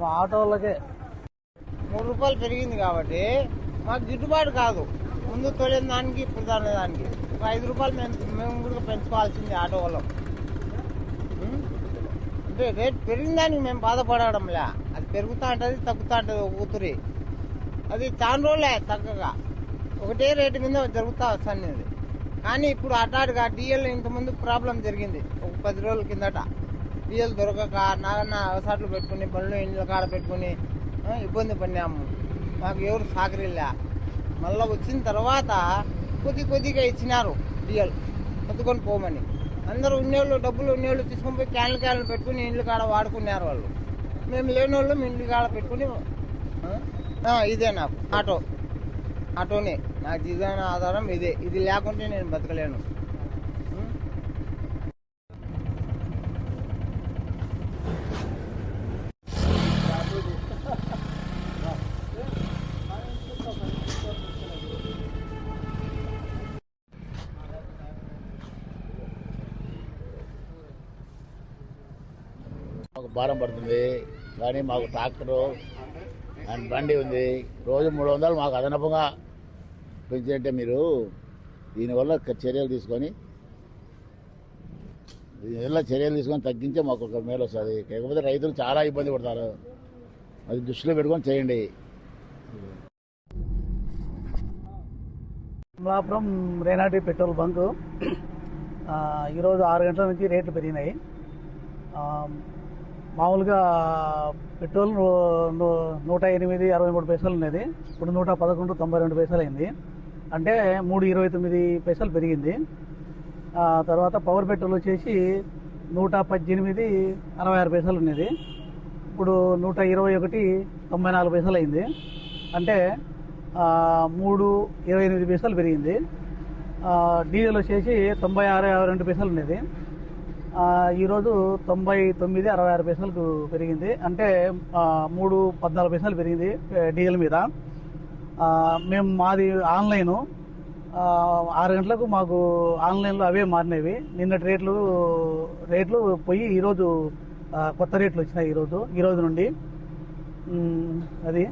ఒక ఆటో వాళ్ళకే ₹3 పెరిగింది కాబట్టి మాకు గిట్టుబాటు కాదు. ముందు తొలిన దానికి ఇప్పుడు దానికి ఒక ₹5 మేము కూడా పెంచుకోవాల్సింది ఆటో వాళ్ళం. అంటే రేట్ పెరిగిన దానికి మేము బాధపడడంలే, అది పెరుగుతూ ఉంటుంది తగ్గుతూ ఉంటుంది ఒక ఊతురి. అది చాలా రోజులే తగ్గగా ఒకటే రేటు మీద జరుగుతూ వస్తుంది. కానీ ఇప్పుడు అటాటుగా డీజిల్ ఇంతకుముందు ప్రాబ్లం జరిగింది. ఒక 10 రోజుల కిందట డీజిల్ దొరకక నాన్న అవసాట్లు పెట్టుకుని బండ్లు ఇండ్ల కాడ పెట్టుకుని ఇబ్బంది పడినాము. మాకు ఎవరు సహకరిలే. మళ్ళీ వచ్చిన తర్వాత కొద్దిగా ఇచ్చినారు డీజిల్ ఎత్తుకొని పోమని. అందరూ ఉన్నోళ్ళు డబ్బులు ఉన్నోళ్ళు తీసుకొని పోయి క్యాన్లు పెట్టుకుని ఇండ్ల కాడ వాడుకున్నారు వాళ్ళు. మేము లేని వాళ్ళు ఇండ్ల కాడ పెట్టుకుని ఇదే నాకు ఆటోనే నా జీవన ఆధారం ఇదే. ఇది లేకుంటే నేను బతకలేను. మాకు భారం పడుతుంది, కానీ మాకు ట్రాక్టరు అండ్ బండి ఉంది. రోజు 300 మాకు అదనపుగా పెంచినట్టే మీరు దీనివల్ల చర్యలు తీసుకొని తగ్గించే మాకు ఒక మేలు వస్తుంది. కాకపోతే రైతులు చాలా ఇబ్బంది పడతారు, అది దృష్టిలో పెట్టుకొని చేయండి. అమలాపురం రేనాటి పెట్రోల్ బంకు ఈరోజు 6 గంటల నుంచి రేట్లు పెరిగినాయి. మామూలుగా పెట్రోల్ 108.63 ఉండేది, ఇప్పుడు 111.92 అయింది. అంటే 3.29 పెరిగింది. తర్వాత పవర్ పెట్రోల్ వచ్చేసి 118.66 ఉండేది, ఇప్పుడు 121.94 అయింది. అంటే 3.28 పెరిగింది. డీజిల్ వచ్చేసి 96.62 ఉండేది, ఈరోజు 99.66 పెరిగింది. అంటే 3.14 పెరిగింది డీజిల్ మీద. మేము మాది ఆన్లైను, 6 గంటలకు మాకు ఆన్లైన్లో అవే మారినవి. నిన్నటి రేట్లు పోయి ఈరోజు కొత్త రేట్లు వచ్చినాయి. ఈరోజు నుండి అది